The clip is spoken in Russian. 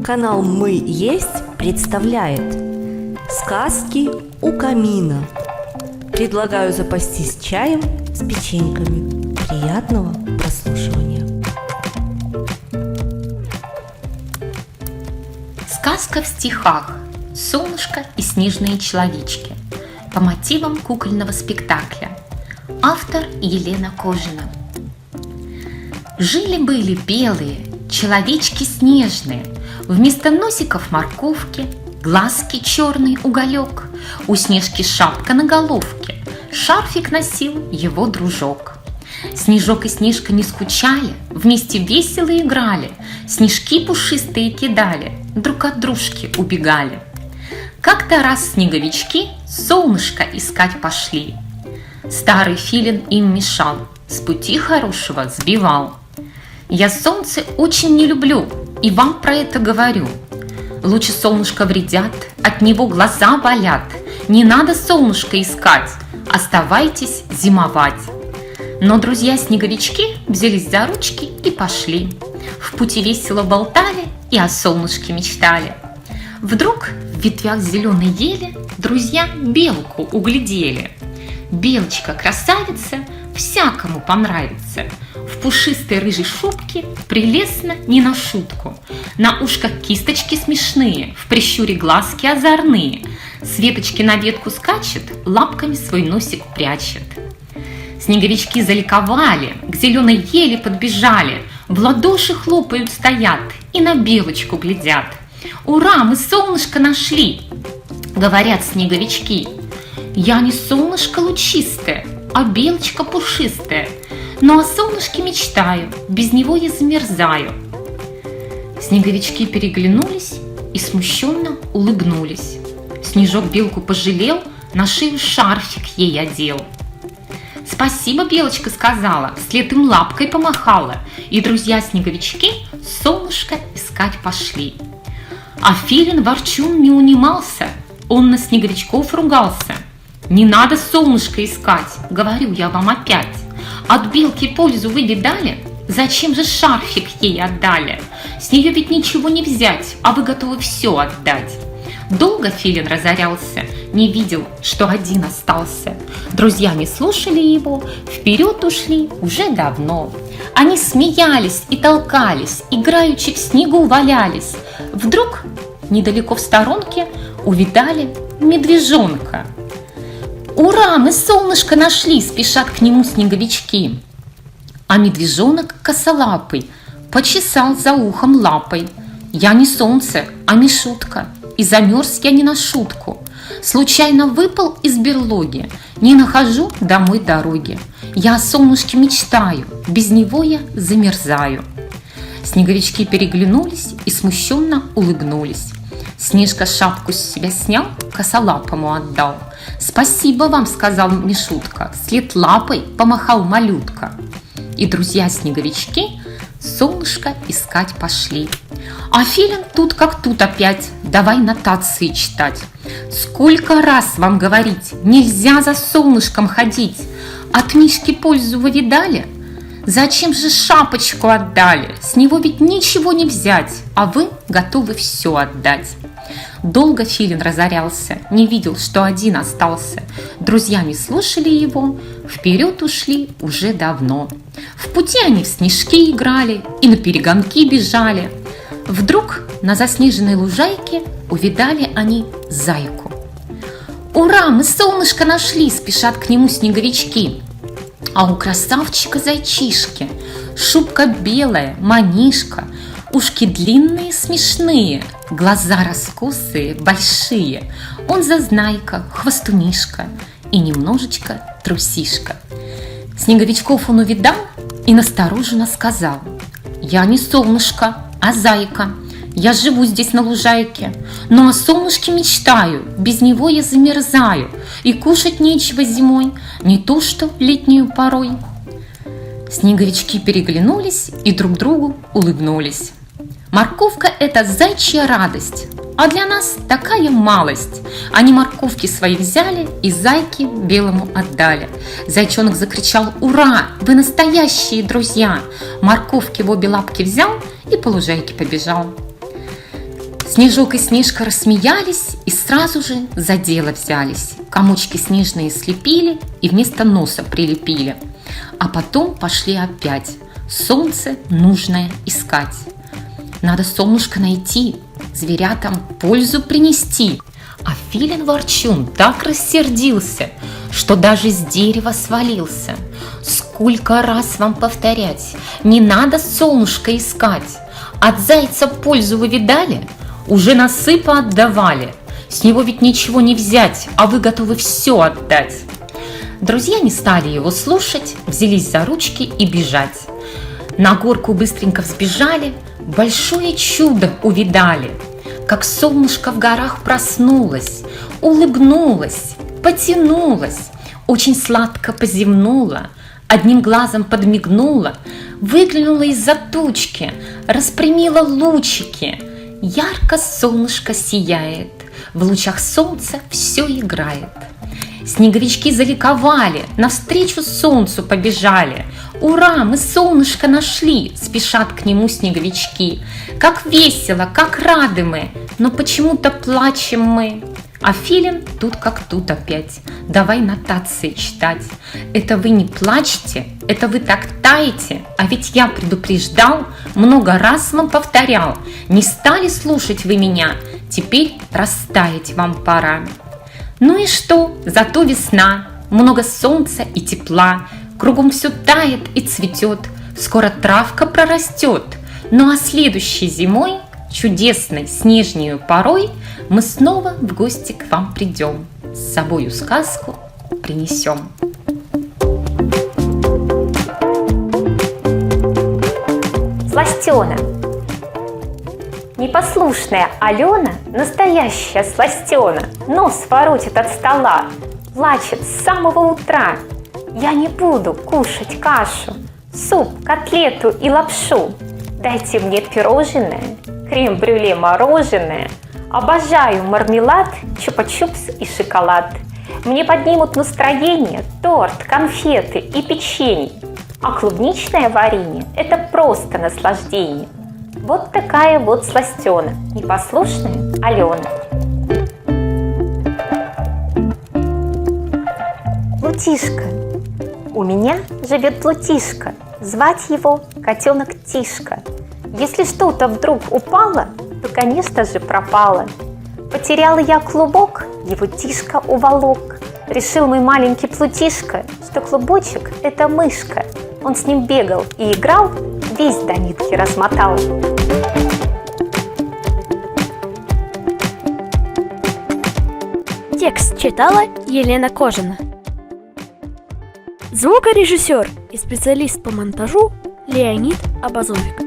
Канал «Мы есть» представляет сказки у камина. Предлагаю запастись чаем с печеньками. Приятного прослушивания. Сказка в стихах «Солнышко и снежные человечки» по мотивам кукольного спектакля. Автор Елена Кожина. Жили-были белые человечки снежные, вместо носиков морковки, глазки черный уголек, у Снежки шапка на головке, шарфик носил его дружок. Снежок и Снежка не скучали, вместе весело играли, снежки пушистые кидали, друг от дружки убегали. Как-то раз снеговички солнышко искать пошли. Старый филин им мешал, с пути хорошего сбивал. Я солнце очень не люблю, и вам про это говорю. Лучи солнышка вредят, от него глаза болят. Не надо солнышко искать, оставайтесь зимовать. Но друзья-снеговички взялись за ручки и пошли. В пути весело болтали и о солнышке мечтали. Вдруг в ветвях зеленой ели друзья белку углядели. Белочка-красавица всякому понравится. В пушистой рыжей шубке прелестно не на шутку. На ушках кисточки смешные, в прищуре глазки озорные. С веточки на ветку скачет, лапками свой носик прячет. Снеговички заликовали, к зеленой ели подбежали, в ладоши хлопают стоят и на белочку глядят. «Ура, мы солнышко нашли!» — говорят снеговички. «Я не солнышко лучистое, а белочка пушистая, но о солнышке мечтаю, без него я замерзаю». Снеговички переглянулись и смущенно улыбнулись. Снежок белку пожалел, на шею шарфик ей одел. «Спасибо, белочка сказала, вслед им лапкой помахала», и друзья-снеговички солнышко искать пошли. А филин ворчун не унимался, он на снеговичков ругался. «Не надо солнышко искать, говорю я вам опять. От белки пользу вы видали? Зачем же шарфик ей отдали? С нее ведь ничего не взять, а вы готовы все отдать». Долго филин разорялся, не видел, что один остался. Друзья не слушали его, вперед ушли уже давно. Они смеялись и толкались, играючи в снегу валялись. Вдруг недалеко в сторонке увидали медвежонка. «Ура, мы солнышко нашли!» – спешат к нему снеговички. А медвежонок косолапый почесал за ухом лапой. «Я не солнце, а мишутка, и замерз я не на шутку. Случайно выпал из берлоги, не нахожу домой дороги. Я о солнышке мечтаю, без него я замерзаю». Снеговички переглянулись и смущенно улыбнулись. Снежка шапку с себя снял, косолапому отдал. «Спасибо вам», — сказал Мишутка, вслед лапой помахал малютка. И друзья-снеговички солнышко искать пошли. А филин тут как тут опять, давай нотации читать. «Сколько раз вам говорить, нельзя за солнышком ходить. От Мишки пользу вы видали? Зачем же шапочку отдали? С него ведь ничего не взять, а вы готовы все отдать». Долго филин разорялся, не видел, что один остался. Друзья не слушали его, вперед ушли уже давно. В пути они в снежки играли и на перегонки бежали. Вдруг на заснеженной лужайке увидали они зайку. «Ура, мы солнышко нашли!» – спешат к нему снеговички. А у красавчика зайчишки шубка белая, манишка, ушки длинные, смешные, глаза раскосые, большие. Он зазнайка, хвостунишка и немножечко трусишка. Снеговичков он увидал и настороженно сказал: «Я не солнышко, а зайка. Я живу здесь на лужайке, но о солнышке мечтаю, без него я замерзаю, и кушать нечего зимой, не то что летнюю порой». Снеговички переглянулись и друг другу улыбнулись. Морковка – это зайчья радость, а для нас такая малость. Они морковки свои взяли и зайке белому отдали. Зайчонок закричал: «Ура! Вы настоящие друзья!» Морковки в обе лапки взял и по лужайке побежал. Снежок и Снежка рассмеялись и сразу же за дело взялись. Комочки снежные слепили и вместо носа прилепили. А потом пошли опять солнце нужное искать. Надо солнышко найти, зверятам пользу принести. А Филин-ворчун так рассердился, что даже с дерева свалился. Сколько раз вам повторять, не надо солнышко искать. От зайца пользу вы видали? Уже насыпа отдавали. С него ведь ничего не взять, а вы готовы все отдать. Друзья не стали его слушать, взялись за ручки и бежать. На горку быстренько взбежали, большое чудо увидали. Как солнышко в горах проснулось, улыбнулось, потянулось, очень сладко позевнула, одним глазом подмигнула, выглянула из-за тучки, распрямила лучики. Ярко солнышко сияет, в лучах солнца все играет. Снеговички заликовали, навстречу солнцу побежали. Ура, мы солнышко нашли, спешат к нему снеговички. Как весело, как рады мы, но почему-то плачем мы. А Филин тут как тут опять. Давай нотации читать. Это вы не плачьте, это вы так таете. А ведь я предупреждал, много раз вам повторял. Не стали слушать вы меня, теперь растаять вам пора. Ну и что, зато весна, много солнца и тепла, кругом все тает и цветет, скоро травка прорастет. Ну а следующей зимой, чудесной снежнею порой, мы снова в гости к вам придем, с собою сказку принесем. Сластена. Непослушная Алена, настоящая сластена, нос воротит от стола, плачет с самого утра. Я не буду кушать кашу, суп, котлету и лапшу. Дайте мне пирожное, крем-брюле мороженое. Обожаю мармелад, чупа-чупс и шоколад. Мне поднимут настроение торт, конфеты и печенье. А клубничное варенье – это просто наслаждение. Вот такая вот сластена, непослушная Алена. Плутишка. У меня живет Плутишка, звать его котенок Тишка. Если что-то вдруг упало, то, конечно же, пропало. Потеряла я клубок, его Тишка уволок. Решил мой маленький Плутишка, что клубочек – это мышка. Он с ним бегал и играл, весь до нитки размотал. Текст читала Елена Кожина. Звукорежиссер и специалист по монтажу Леонид Абазовик.